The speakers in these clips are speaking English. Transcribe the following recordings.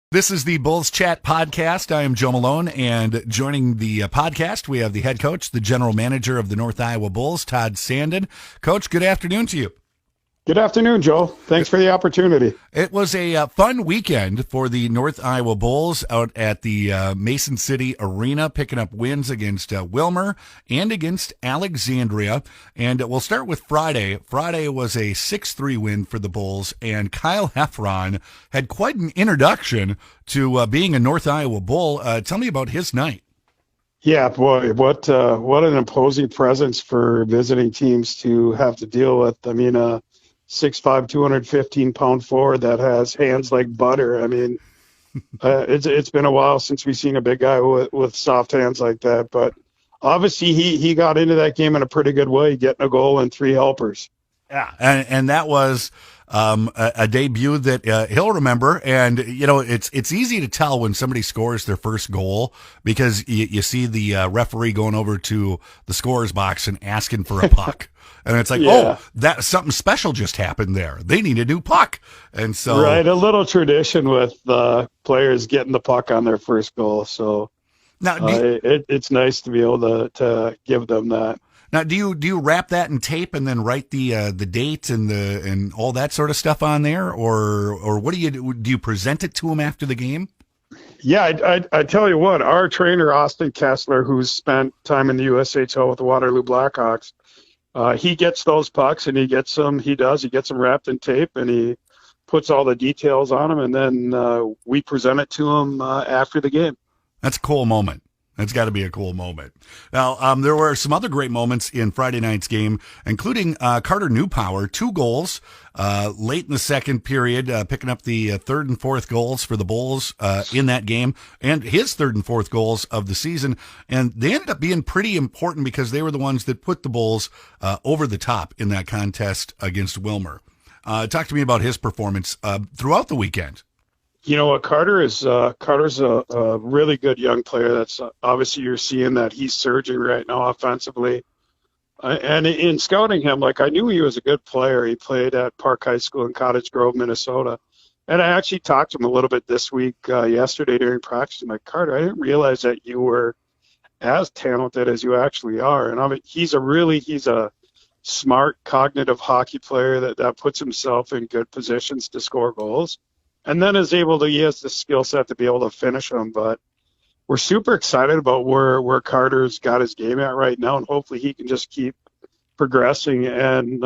This is the Bulls Chat podcast. I am Joe Malone, and joining the podcast, we have the head coach, the general manager of the North Iowa Bulls, Todd Sanden. Coach, good afternoon to you. Good afternoon, Joe. Thanks for the opportunity. It was a fun weekend for the North Iowa Bulls out at the Mason City Arena, picking up wins against Wilmar and against Alexandria. And we'll start with Friday. Friday was a 6-3 win for the Bulls, and Kyle Heffron had quite an introduction to being a North Iowa Bull. Tell me about his night. Yeah, boy, what an imposing presence for visiting teams to have to deal with. I mean, 6'5", 215-pound forward that has hands like butter. I mean, it's been a while since we've seen a big guy with soft hands like that. But obviously, he got into that game in a pretty good way, getting a goal and 3 helpers. Yeah, and that was a debut that he'll remember. And, you know, it's easy to tell when somebody scores their first goal because you see the referee going over to the scorer's box and asking for a puck. And it's like, Yeah. oh, that something special just happened there. They need a new puck. And so, Right, a little tradition with players getting the puck on their first goal. So now, it's nice to be able to give them that. Now, do you wrap that in tape and then write the date and all that sort of stuff on there, or what do you do? Do you present it to him after the game? Yeah, I tell you what, our trainer Austin Kessler, who's spent time in the USHL with the Waterloo Blackhawks, he gets those pucks and he gets them wrapped in tape and he puts all the details on them, and then we present it to him after the game. That's a cool moment. That's got to be a cool moment. Now, there were some other great moments in Friday night's game, including Carter Newpower, 2 goals late in the second period, picking up the third and fourth goals for the Bulls in that game, and his third and fourth goals of the season. And they ended up being pretty important because they were the ones that put the Bulls over the top in that contest against Wilmar. Talk to me about his performance throughout the weekend. You know what, Carter's a really good young player. That's obviously you're seeing that he's surging right now offensively. And in scouting him, like, I knew he was a good player. He played at Park High School in Cottage Grove, Minnesota. And I actually talked to him a little bit this week, yesterday during practice. I'm like, Carter, I didn't realize that you were as talented as you actually are. And I mean, he's a smart, cognitive hockey player that puts himself in good positions to score goals. And then he has the skill set to be able to finish them. But we're super excited about where Carter's got his game at right now, and hopefully he can just keep progressing and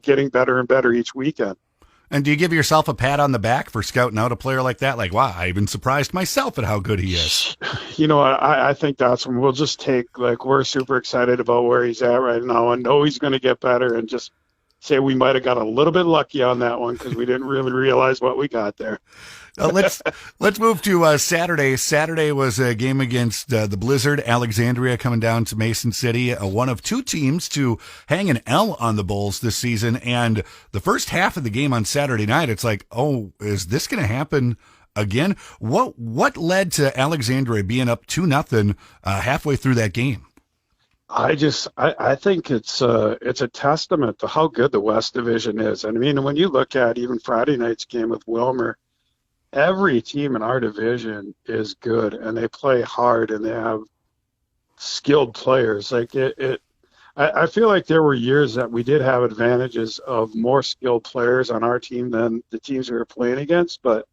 getting better and better each weekend. And do you give yourself a pat on the back for scouting out a player like that? Like, wow, I even surprised myself at how good he is. You know, I think that's when we'll just take, like, we're super excited about where he's at right now and know he's going to get better, and just say we might have got a little bit lucky on that one because we didn't really realize what we got there. Let's move to Saturday. Saturday was a game against the Blizzard, Alexandria, coming down to Mason City, one of 2 teams to hang an L on the Bulls this season. And the first half of the game on Saturday night, it's like, oh, is this going to happen again? What led to Alexandria being up 2-0 halfway through that game? I think it's a testament to how good the West Division is. And I mean, when you look at even Friday night's game with Wilmar, every team in our division is good and they play hard and they have skilled players. Like I feel like there were years that we did have advantages of more skilled players on our team than the teams we were playing against. But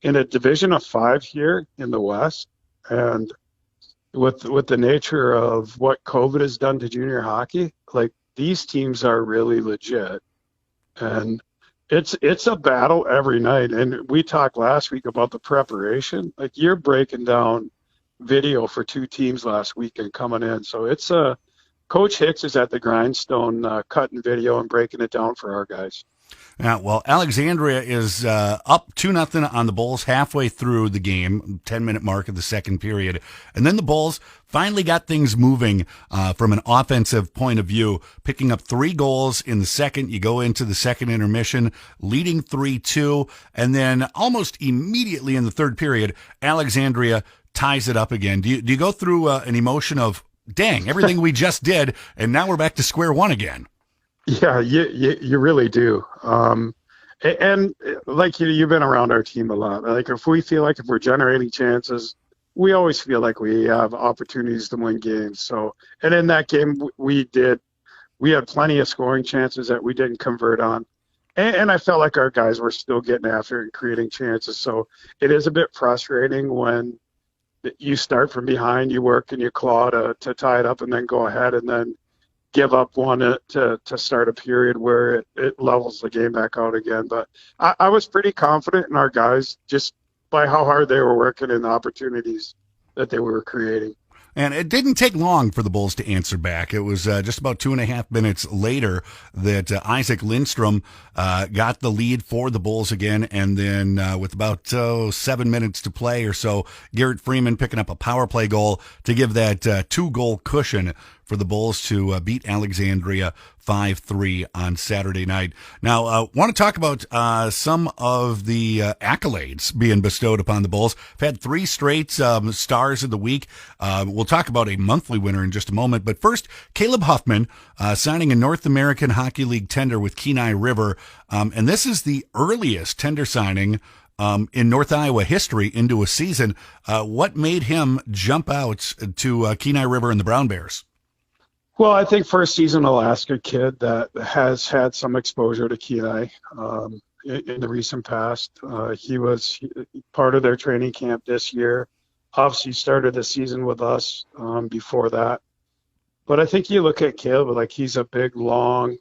in a division of 5 here in the West, and with the nature of what COVID has done to junior hockey, like, these teams are really legit. And it's a battle every night. And we talked last week about the preparation. Like, you're breaking down video for 2 teams last week and coming in. So it's Coach Hicks is at the grindstone cutting video and breaking it down for our guys. Yeah, well, Alexandria is up 2-0 on the Bulls halfway through the game, 10-minute mark of the second period. And then the Bulls finally got things moving from an offensive point of view, picking up 3 goals in the second. You go into the second intermission, leading 3-2. And then almost immediately in the third period, Alexandria ties it up again. Do you go through an emotion of, dang, everything we just did, and now we're back to square one again? Yeah, you really do. And like you've been around our team a lot. Like if we feel like if we're generating chances, we always feel like we have opportunities to win games. So, and in that game, we did. We had plenty of scoring chances that we didn't convert on. And I felt like our guys were still getting after it and creating chances. So it is a bit frustrating when you start from behind, you work and you claw to tie it up and then go ahead and then give up one to start a period where it levels the game back out again. But I was pretty confident in our guys just by how hard they were working and the opportunities that they were creating. And it didn't take long for the Bulls to answer back. It was just about 2.5 minutes later that Isaac Lindstrom got the lead for the Bulls again. And then with about 7 minutes to play or so, Garrett Freeman picking up a power play goal to give that 2-goal cushion for the Bulls to beat Alexandria 5-3 on Saturday night. Now, want to talk about some of the accolades being bestowed upon the Bulls. We've had 3 straight stars of the week. We'll talk about a monthly winner in just a moment. But first, Caleb Huffman signing a North American Hockey League tender with Kenai River. And this is the earliest tender signing in North Iowa history into a season. What made him jump out to Kenai River and the Brown Bears? Well, I think first season Alaska kid that has had some exposure to Kenai in the recent past. He was part of their training camp this year. Obviously started the season with us before that. But I think you look at Caleb, like he's a big, long,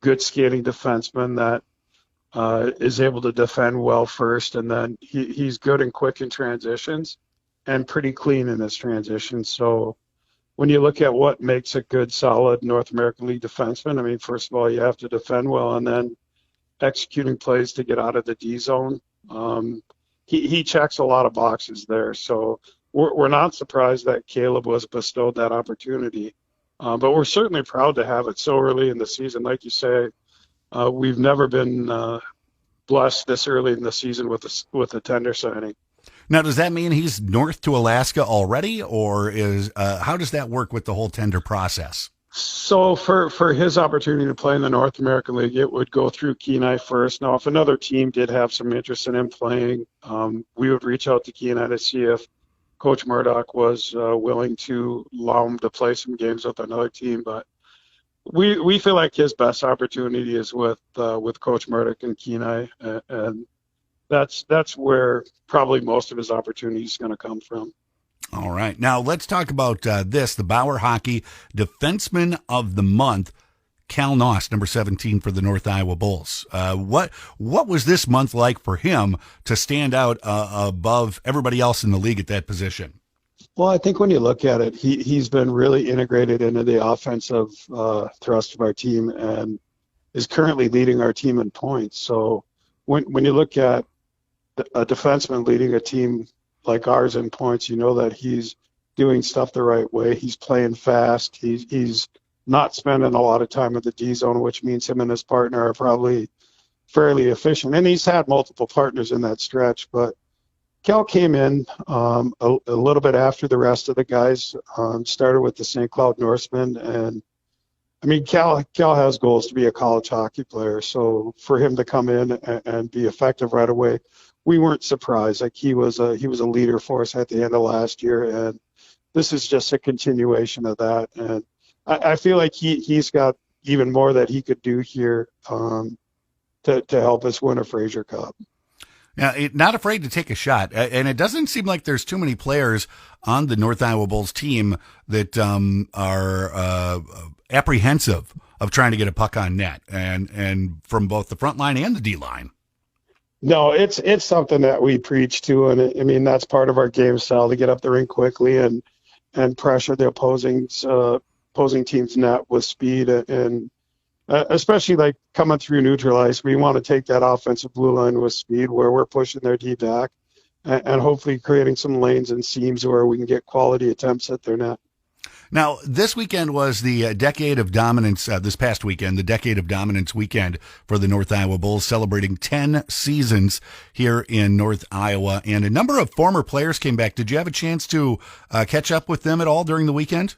good skating defenseman that is able to defend well first. And then he's good and quick in transitions and pretty clean in his transitions. So when you look at what makes a good, solid North American League defenseman, I mean, first of all, you have to defend well, and then executing plays to get out of the D zone. He checks a lot of boxes there. So we're not surprised that Caleb was bestowed that opportunity. But we're certainly proud to have it so early in the season. Like you say, we've never been blessed this early in the season with a tender signing. Now, does that mean he's north to Alaska already, or is how does that work with the whole tender process? So for his opportunity to play in the North American League, it would go through Kenai first. Now, if another team did have some interest in him playing, we would reach out to Kenai to see if Coach Murdoch was willing to allow him to play some games with another team. But we feel like his best opportunity is with Coach Murdoch and Kenai, and that's where probably most of his opportunity is going to come from. All right. Now let's talk about the Bauer Hockey Defenseman of the Month, Cal Noss, number 17 for the North Iowa Bulls. What was this month like for him to stand out above everybody else in the league at that position? Well, I think when you look at it, he's been really integrated into the offensive thrust of our team and is currently leading our team in points. So when you look at a defenseman leading a team like ours in points, you know that he's doing stuff the right way. He's playing fast. He's not spending a lot of time at the D zone, which means him and his partner are probably fairly efficient. And he's had multiple partners in that stretch. But Cal came in a little bit after the rest of the guys, started with the St. Cloud Norsemen. And, I mean, Cal has goals to be a college hockey player. So for him to come in and be effective right away, we weren't surprised. Like he was a leader for us at the end of last year, and this is just a continuation of that. And I feel like he's got even more that he could do here to help us win a Fraser Cup. Now, not afraid to take a shot, and it doesn't seem like there's too many players on the North Iowa Bulls team that are apprehensive of trying to get a puck on net, and from both the front line and the D line. No, it's something that we preach to, and I mean that's part of our game style to get up the rink quickly and pressure the opposing team's net with speed, and especially like coming through neutral ice, we want to take that offensive blue line with speed where we're pushing their D back and hopefully creating some lanes and seams where we can get quality attempts at their net. Now, this weekend was the Decade of Dominance, this past weekend, the Decade of Dominance weekend for the North Iowa Bulls, celebrating 10 seasons here in North Iowa. And a number of former players came back. Did you have a chance to catch up with them at all during the weekend?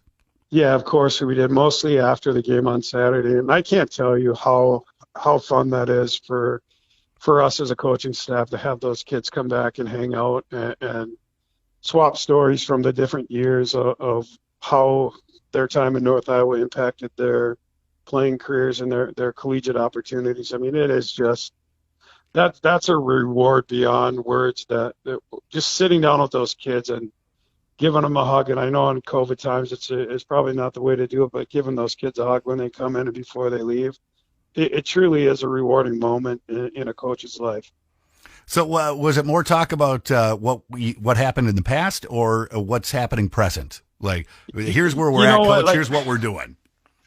Yeah, of course. We did mostly after the game on Saturday. And I can't tell you how how fun that is for us as a coaching staff to have those kids come back and hang out and swap stories from the different years of how their time in North Iowa impacted their playing careers and their collegiate opportunities. I mean, it is just that's a reward beyond words. That just sitting down with those kids and giving them a hug. And I know in COVID times it's probably not the way to do it, but giving those kids a hug when they come in and before they leave, it truly is a rewarding moment in a coach's life. So was it more talk about what happened in the past or what's happening present? Like, here's where we're at, Coach. Like, here's what we're doing.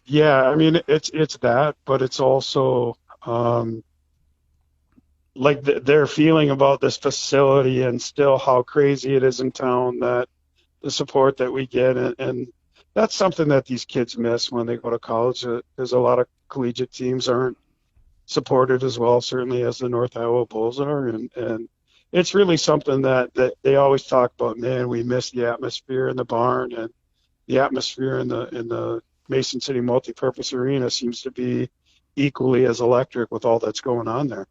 Yeah, I mean, it's that, but it's also like their feeling about this facility and still how crazy it is in town, that the support that we get. And that's something that these kids miss when they go to college. There's a lot of collegiate teams aren't supported as well, certainly as the North Iowa Bulls are. And it's really something that they always talk about. Man, we miss the atmosphere in the barn, and the atmosphere in the Mason City Multipurpose Arena seems to be equally as electric with all that's going on there.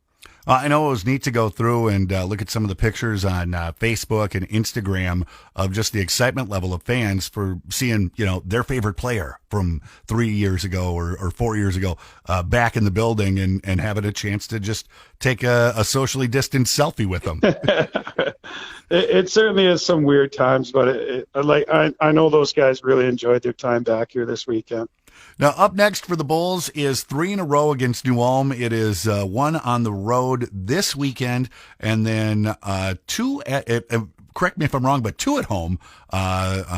I know it was neat to go through and look at some of the pictures on Facebook and Instagram of just the excitement level of fans for seeing, their favorite player from 3 years ago or 4 years ago back in the building and having a chance to just take a socially distanced selfie with them. It certainly is some weird times, but I know those guys really enjoyed their time back here this weekend. Now, up next for the Bulls is 3 in a row against New Ulm. It is 1 on the road this weekend, and then 2 correct me if I'm wrong, but 2 at home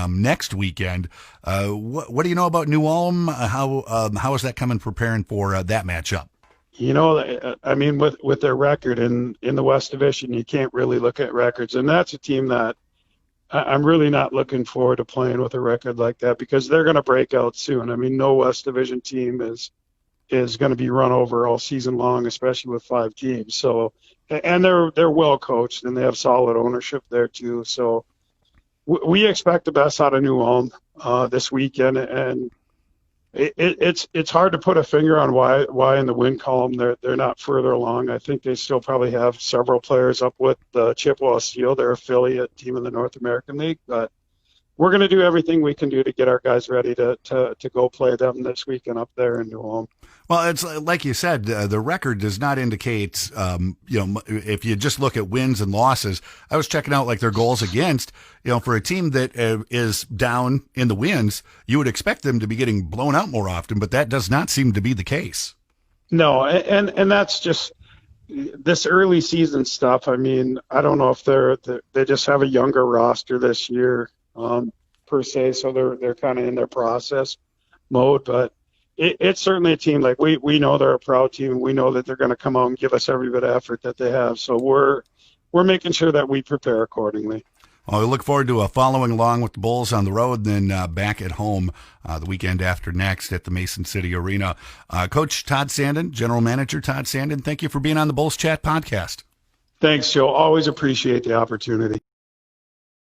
next weekend. What do you know about New Ulm? How is that coming preparing for that matchup? I mean, with their record in the West Division, you can't really look at records, and that's a team that I'm really not looking forward to playing with a record like that, because they're going to break out soon. I mean, no West Division team is going to be run over all season long, especially with 5 teams. So, and they're well coached and they have solid ownership there too. So we expect the best out of New Ulm this weekend, and it's hard to put a finger on why in the win column they're not further along. I think they still probably have several players up with Chippewa Steel, their affiliate team in the North American League, but we're going to do everything we can do to get our guys ready to go play them this weekend up there in New Ulm. Well, it's like you said, the record does not indicate, if you just look at wins and losses. I was checking out like their goals against, for a team that is down in the wins, you would expect them to be getting blown out more often, but that does not seem to be the case. No, and that's just this early season stuff. I mean, I don't know if they just have a younger roster this year per se, so they're kind of in their process mode, but it's certainly a team, like we know they're a proud team, and we know that they're going to come out and give us every bit of effort that they have. So we're making sure that we prepare accordingly. Well, we look forward to following along with the Bulls on the road, and then back at home the weekend after next at the Mason City Arena. Coach Todd Sanden, General Manager Todd Sanden, thank you for being on the Bulls Chat podcast. Thanks, Joe. Always appreciate the opportunity.